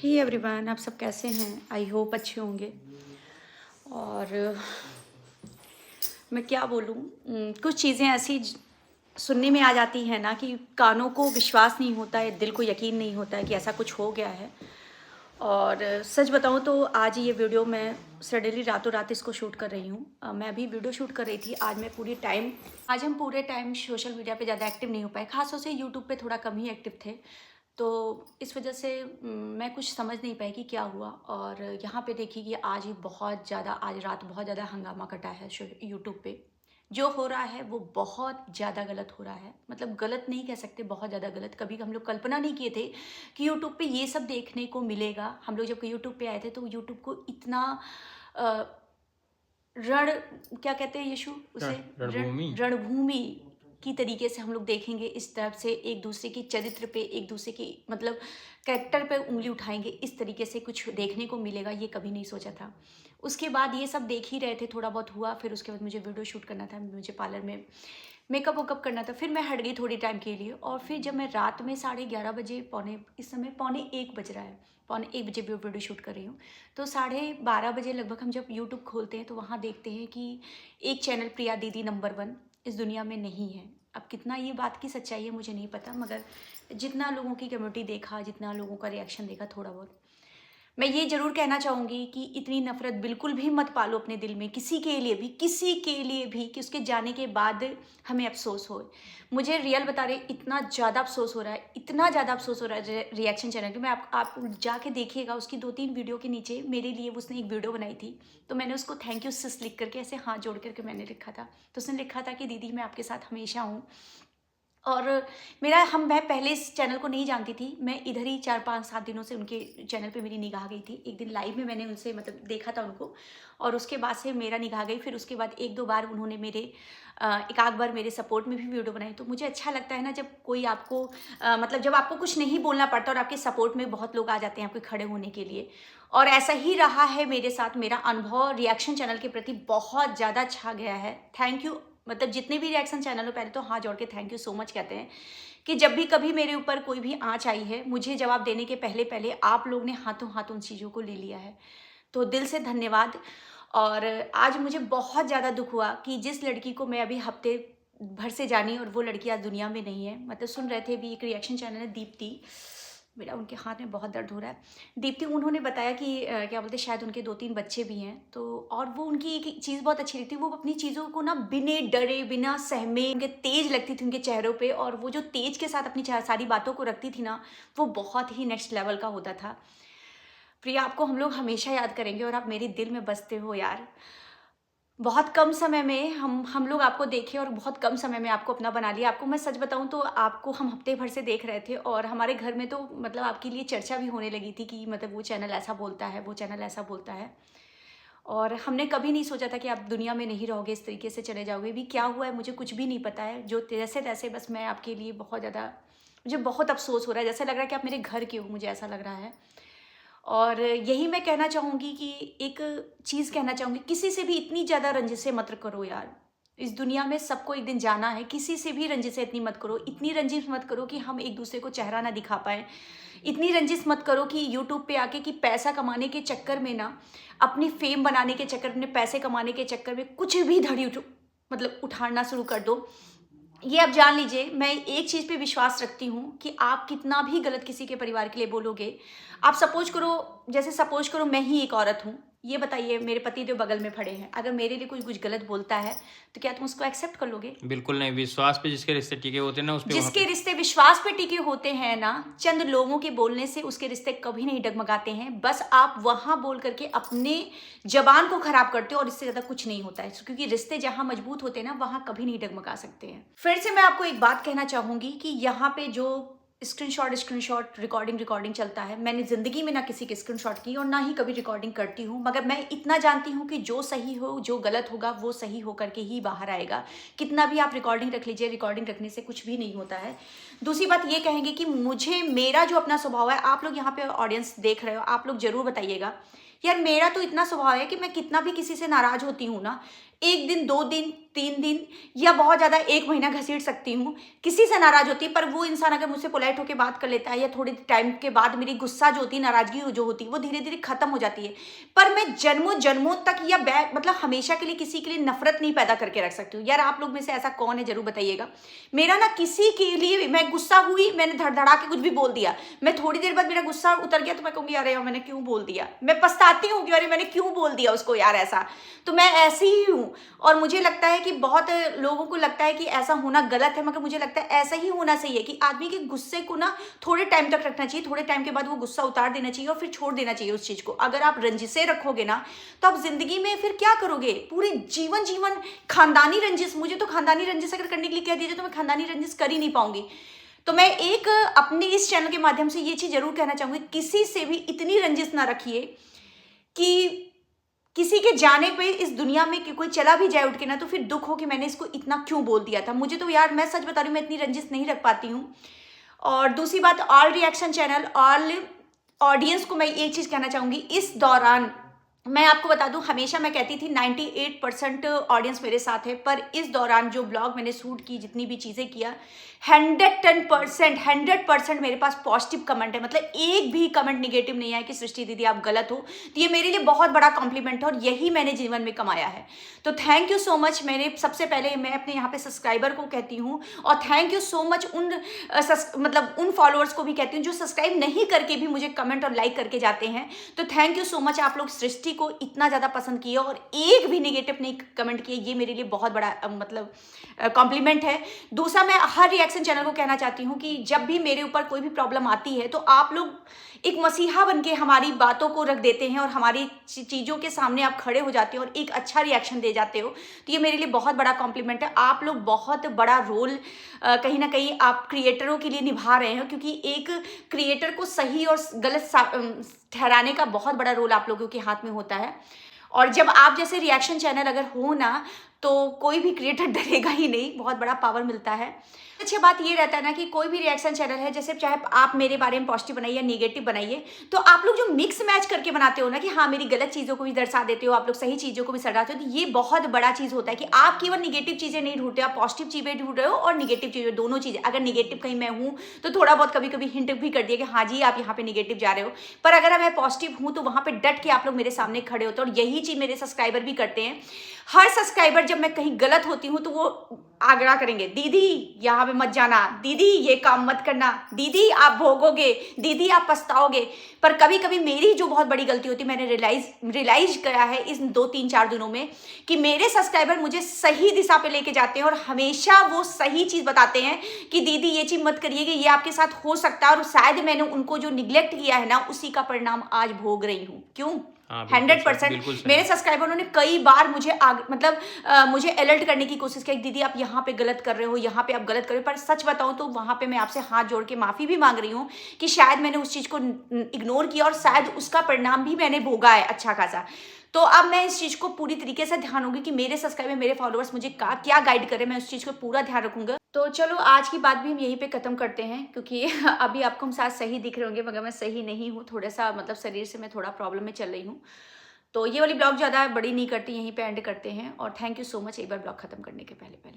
Hey everyone, आप सब कैसे हैं? आई होप अच्छे होंगे। और मैं क्या बोलूँ, कुछ चीज़ें ऐसी सुनने में आ जाती हैं ना कि कानों को विश्वास नहीं होता है, दिल को यकीन नहीं होता है कि ऐसा कुछ हो गया है। और सच बताऊँ तो आज ये वीडियो मैं सडनली रातों रात इसको शूट कर रही हूँ। मैं अभी वीडियो शूट कर रही थी। आज हम पूरे टाइम सोशल मीडिया पे ज़्यादा एक्टिव नहीं हो पाए, ख़ास तौर से यूट्यूब पे थोड़ा कम ही एक्टिव थे। तो इस वजह से मैं कुछ समझ नहीं पाई कि क्या हुआ। और यहाँ पे देखिए कि आज रात बहुत ज़्यादा हंगामा कटा है यूट्यूब पे। जो हो रहा है वो बहुत ज़्यादा गलत हो रहा है, मतलब गलत नहीं कह सकते, बहुत ज़्यादा गलत। कभी हम लोग कल्पना नहीं किए थे कि यूट्यूब पे ये सब देखने को मिलेगा। हम लोग जब यूट्यूब पे आए थे तो यूट्यूब को इतना अ, रण क्या कहते हैं यशु उसे, रणभूमि। रणभूमि की तरीके से हम लोग देखेंगे। इस तरफ से एक दूसरे की चरित्र पे, एक दूसरे की मतलब कैरेक्टर पे उंगली उठाएंगे, इस तरीके से कुछ देखने को मिलेगा, ये कभी नहीं सोचा था। उसके बाद ये सब देख ही रहे थे, थोड़ा बहुत हुआ, फिर उसके बाद मुझे वीडियो शूट करना था, मुझे पार्लर में मेकअप वेकअप करना था। फिर मैं हट गई थोड़ी टाइम के लिए। और फिर जब मैं रात में 11:30 बजे, इस समय 12:45 बज रहा है, 12:45 बजे वीडियो शूट कर रही हूँ। तो 12:30 बजे लगभग हम जब यूट्यूब खोलते हैं तो वहाँ देखते हैं कि एक चैनल प्रिया दीदी नंबर 1 इस दुनिया में नहीं है। अब कितना ये बात की सच्चाई है मुझे नहीं पता, मगर जितना लोगों की कम्युनिटी देखा, जितना लोगों का रिएक्शन देखा, थोड़ा बहुत मैं ये ज़रूर कहना चाहूँगी कि इतनी नफ़रत बिल्कुल भी मत पालो अपने दिल में, किसी के लिए भी कि उसके जाने के बाद हमें अफ़सोस हो। मुझे रियल बता रही, इतना ज़्यादा अफ़सोस हो रहा है, इतना ज़्यादा अफ़सोस हो रहा है रिएक्शन चैनल पे। आप जाके देखिएगा, उसकी 2-3 वीडियो के नीचे मेरे लिए उसने एक वीडियो बनाई थी, तो मैंने उसको थैंक यू सिस लिख करके, ऐसे हाथ जोड़ करके मैंने लिखा था। तो उसने लिखा था कि दीदी मैं आपके साथ हमेशा हूँ। और मैं पहले इस चैनल को नहीं जानती थी। मैं इधर ही 4-5-7 दिनों से उनके चैनल पे मेरी निगाह गई थी। एक दिन लाइव में मैंने उनसे मतलब देखा था उनको, और उसके बाद से मेरा निगाह गई। फिर उसके बाद 1-2 बार उन्होंने एक आध बार मेरे सपोर्ट में भी वीडियो बनाई। तो मुझे अच्छा लगता है ना जब कोई आपको मतलब जब आपको कुछ नहीं बोलना पड़ता और आपके सपोर्ट में बहुत लोग आ जाते हैं आपके खड़े होने के लिए। और ऐसा ही रहा है मेरे साथ। मेरा अनुभव रिएक्शन चैनल के प्रति बहुत ज़्यादा अच्छा गया है। थैंक यू, मतलब जितने भी रिएक्शन चैनल हो, पहले तो हाथ जोड़ के थैंक यू सो मच कहते हैं कि जब भी कभी मेरे ऊपर कोई भी आँच आई है, मुझे जवाब देने के पहले पहले आप लोग ने हाथों हाथ उन चीज़ों को ले लिया है। तो दिल से धन्यवाद। और आज मुझे बहुत ज़्यादा दुख हुआ कि जिस लड़की को मैं अभी हफ्ते भर से जानी, और वो लड़की आज दुनिया में नहीं है। मतलब सुन रहे थे भी, एक रिएक्शन चैनल है दीप्ति, मेरा उनके हाथ में बहुत दर्द हो रहा है। दीप्ति, उन्होंने बताया कि क्या बोलते हैं, शायद उनके 2-3 बच्चे भी हैं। तो और वो उनकी एक चीज़ बहुत अच्छी लगती है, वो अपनी चीज़ों को ना बिना डरे, बिना सहमे, उनके तेज लगती थी उनके चेहरों पे, और वो जो तेज के साथ अपनी सारी बातों को रखती थी ना, वो बहुत ही नेक्स्ट लेवल का होता था। प्रिया, आपको हम लोग हमेशा याद करेंगे और आप मेरे दिल में बसते हो यार। बहुत कम समय में हम लोग आपको देखे और बहुत कम समय में आपको अपना बना लिया। आपको मैं सच बताऊँ तो आपको हम हफ्ते भर से देख रहे थे, और हमारे घर में तो मतलब आपके लिए चर्चा भी होने लगी थी कि मतलब वो चैनल ऐसा बोलता है, वो चैनल ऐसा बोलता है। और हमने कभी नहीं सोचा था कि आप दुनिया में नहीं रहोगे, इस तरीके से चले जाओगे। भी क्या हुआ है मुझे कुछ भी नहीं पता है। जो जैसे-तैसे बस मैं आपके लिए बहुत ज़्यादा, मुझे बहुत अफ़सोस हो रहा है। जैसे लग रहा है कि आप मेरे घर के हो, मुझे ऐसा लग रहा है। और यही मैं कहना चाहूँगी कि एक चीज़ कहना चाहूँगी, किसी से भी इतनी ज़्यादा रंजिशें मत करो यार। इस दुनिया में सबको एक दिन जाना है, किसी से भी रंजिशें इतनी मत करो। इतनी रंजिश मत करो कि हम एक दूसरे को चेहरा ना दिखा पाएँ। इतनी रंजिश मत करो कि यूट्यूब पे आके कि पैसा कमाने के चक्कर में ना, अपनी फ़ेम बनाने के चक्कर में, अपने पैसे कमाने के चक्कर में कुछ भी धड़ी मतलब उठाना शुरू कर दो। ये आप जान लीजिए, मैं एक चीज़ पे विश्वास रखती हूँ कि आप कितना भी गलत किसी के परिवार के लिए बोलोगे, आप सपोज़ करो मैं ही एक औरत हूँ। ये बताइए, मेरे पतिदेव बगल में खड़े हैं, अगर मेरे लिए कोई कुछ गलत बोलता है, तो क्या तुम उसको एक्सेप्ट कर लोगे? बिल्कुल नहीं, विश्वास पे जिसके रिश्ते टिके होते हैं ना, उस पे वहाँ जिसके पे रिश्ते विश्वास पे टिके होते हैं ना, चंद लोगों के बोलने से उसके रिश्ते कभी नहीं डगमगाते हैं। बस आप वहाँ बोल करके अपने ज़बान को खराब करते हो, और इससे ज़्यादा कुछ नहीं होता है। क्योंकि रिश्ते जहाँ मजबूत होते हैं ना, वहाँ कभी नहीं डगमगा सकते हैं। फिर से मैं आपको एक बात कहना चाहूँगी कि यहाँ पे जो स्क्रीनशॉट रिकॉर्डिंग चलता है, मैंने ज़िंदगी में ना किसी की स्क्रीनशॉट की और ना ही कभी रिकॉर्डिंग करती हूँ। मगर मैं इतना जानती हूँ कि जो सही हो, जो गलत होगा, वो सही होकर के ही बाहर आएगा। कितना भी आप रिकॉर्डिंग रख लीजिए, रिकॉर्डिंग रखने से कुछ भी नहीं होता है। दूसरी बात ये कहेंगे कि मेरा जो अपना स्वभाव है, आप लोग यहाँ पे ऑडियंस देख रहे हो, आप लोग ज़रूर बताइएगा। यार, मेरा तो इतना स्वभाव है कि मैं कितना भी किसी से नाराज़ होती हूँ ना, 1 दिन, 2 दिन, 3 दिन या बहुत ज़्यादा 1 महीना घसीट सकती हूँ। किसी से नाराज़ होती, पर वो इंसान अगर मुझसे पोलाइट होकर बात कर लेता है या थोड़े टाइम के बाद मेरी गुस्सा जो होती है, नाराजगी जो होती है, वो धीरे धीरे खत्म हो जाती है। पर मैं जन्मों जन्मों तक या मतलब हमेशा के लिए किसी के लिए नफरत नहीं पैदा करके रख सकती हूँ। यार आप लोग में से ऐसा कौन है, जरूर बताइएगा। मेरा ना किसी के लिए, मैं गुस्सा हुई, मैंने धड़धड़ा के कुछ भी बोल दिया, मैं थोड़ी देर बाद मेरा गुस्सा उतर गया तो मैं कहूँगी अरे यार मैंने क्यों बोल दिया, मैं पछताती हूँ कि अरे मैंने क्यों बोल दिया उसको यार ऐसा। तो मैं ऐसी ही हूँ और मुझे लगता है कि बहुत लोगों को लगता है कि ऐसा होना गलत है, मगर मुझे लगता है ऐसा ही होना सही है कि आदमी के गुस्से को ना थोड़े टाइम तक रखना चाहिए, थोड़े टाइम के बाद वो गुस्सा उतार देना चाहिए और फिर छोड़ देना चाहिए उस चीज को। अगर आप रंजिशें रखोगे ना तो आप जिंदगी में फिर क्या करोगे, पूरी जीवन खानदानी रंजिश, मुझे तो खानदानी रंजिश अगर करने के लिए कह दीजिए तो मैं खानदानी रंजिश कर ही नहीं पाऊंगी। तो मैं एक अपने इस चैनल के माध्यम से ये चीज जरूर कहना चाहूंगी, किसी से भी इतनी रंजिश ना रखिए कि किसी के जाने पे इस दुनिया में कि कोई चला भी जाए उठ के ना तो फिर दुख हो कि मैंने इसको इतना क्यों बोल दिया था। मुझे तो यार मैं सच बता रही हूँ, मैं इतनी रंजिश नहीं रख पाती हूँ। और दूसरी बात, all reaction channel, all audience को मैं एक चीज कहना चाहूंगी, इस दौरान मैं आपको बता दूं, हमेशा मैं कहती थी 98% ऑडियंस मेरे साथ है, पर इस दौरान जो ब्लॉग मैंने शूट की, जितनी भी चीज़ें किया, 100% मेरे पास पॉजिटिव कमेंट है। मतलब एक भी कमेंट निगेटिव नहीं आया कि सृष्टि दीदी आप गलत हो। तो ये मेरे लिए बहुत बड़ा कॉम्प्लीमेंट है और यही मैंने जीवन में कमाया है। तो थैंक यू सो मच। मेरे सबसे पहले मैं अपने यहाँ पे सब्सक्राइबर को कहती हूँ और थैंक यू सो मच उन फॉलोअर्स को भी कहती हूँ जो सब्सक्राइब नहीं करके भी मुझे कमेंट और लाइक करके जाते हैं। तो थैंक यू सो मच, आप लोग सृष्टि को इतना ज़्यादा पसंद किए और एक भी नेगेटिव नहीं कमेंट किए, ये मेरे लिए बहुत बड़ा कॉम्प्लीमेंट है। दूसरा, मैं हर रिएक्शन चैनल को कहना चाहती हूँ कि जब भी मेरे ऊपर कोई भी प्रॉब्लम आती है तो आप लोग एक मसीहा बनके हमारी बातों को रख देते हैं और हमारी चीज़ों के सामने आप खड़े हो जाते हो और एक अच्छा रिएक्शन दे जाते हो। तो ये मेरे लिए बहुत बड़ा कॉम्प्लीमेंट है। आप लोग बहुत बड़ा रोल कहीं ना कहीं आप क्रिएटरों के लिए निभा रहे हो, क्योंकि एक क्रिएटर को सही और गलत ठहराने का बहुत बड़ा रोल आप लोगों के हाथ में होता है। और जब आप जैसे रिएक्शन चैनल अगर हो ना तो कोई भी क्रिएटर डरेगा ही नहीं, बहुत बड़ा पावर मिलता है। अच्छी बात ये रहता है ना कि कोई भी रिएक्शन चैनल है, जैसे चाहे आप मेरे बारे में पॉजिटिव बनाइए या नेगेटिव बनाइए, तो आप लोग जो मिक्स मैच करके बनाते हो ना कि हाँ मेरी गलत चीज़ों को भी दर्शा देते हो, आप लोग सही चीज़ों को भी सराहते हो, तो ये बहुत बड़ा चीज़ होता है कि आप केवल निगेटिव चीज़ें नहीं ढूंढते, आप पॉजिटिव चीज़ें ढूंढ रहे हो और निगेटिव चीज़ें, दोनों चीज़ें। अगर निगेटिव कहीं मैं हूँ तो थोड़ा बहुत कभी कभी हिंट भी कर दिया कि हाँ जी आप यहाँ पे निगेटिव जा रहे हो, पर अगर मैं पॉजिटिव हूँ तो वहाँ पे डट के आप लोग मेरे सामने खड़े होते हो। और यही चीज़ मेरे सब्सक्राइबर भी करते हैं। हर सब्सक्राइबर जब मैं कहीं गलत होती हूँ तो वो आग्रह करेंगे, दीदी यहाँ पे मत जाना, दीदी ये काम मत करना, दीदी आप भोगोगे, दीदी आप पछताओगे। पर कभी कभी मेरी जो बहुत बड़ी गलती होती है, मैंने रियलाइज किया है इन 2-3-4 दिनों में कि मेरे सब्सक्राइबर मुझे सही दिशा पे लेके जाते हैं और हमेशा वो सही चीज़ बताते हैं कि दीदी ये चीज़ मत करिएगा, ये आपके साथ हो सकता है। और शायद मैंने उनको जो निग्लेक्ट किया है ना, उसी का परिणाम आज भोग रही हूँ। क्यों? 100% मेरे सब्सक्राइबरों ने कई बार मुझे मुझे अलर्ट करने की कोशिश की, दीदी आप यहाँ पे गलत कर रहे हो, यहाँ पे आप गलत कर रहे हो। पर सच बताऊं तो वहाँ पे मैं आपसे हाथ जोड़ के माफ़ी भी मांग रही हूँ कि शायद मैंने उस चीज़ को इग्नोर किया और शायद उसका परिणाम भी मैंने भोगा है अच्छा खासा। तो अब मैं इस चीज़ को पूरी तरीके से ध्यान रखूंगी कि मेरे सब्सक्राइबर, मेरे फॉलोअर्स मुझे क्या गाइड करें, मैं उस चीज़ को पूरा ध्यान रखूंगा। तो चलो आज की बात भी हम यहीं पे ख़त्म करते हैं, क्योंकि अभी आपको हम साथ सही दिख रहे होंगे मगर मैं सही नहीं हूँ, थोड़ा सा शरीर से मैं थोड़ा प्रॉब्लम में चल रही हूँ। तो ये वाली ब्लॉग ज़्यादा बड़ी नहीं करती, यहीं पे एंड करते हैं। और थैंक यू सो मच एक बार ब्लॉग ख़त्म करने के पहले।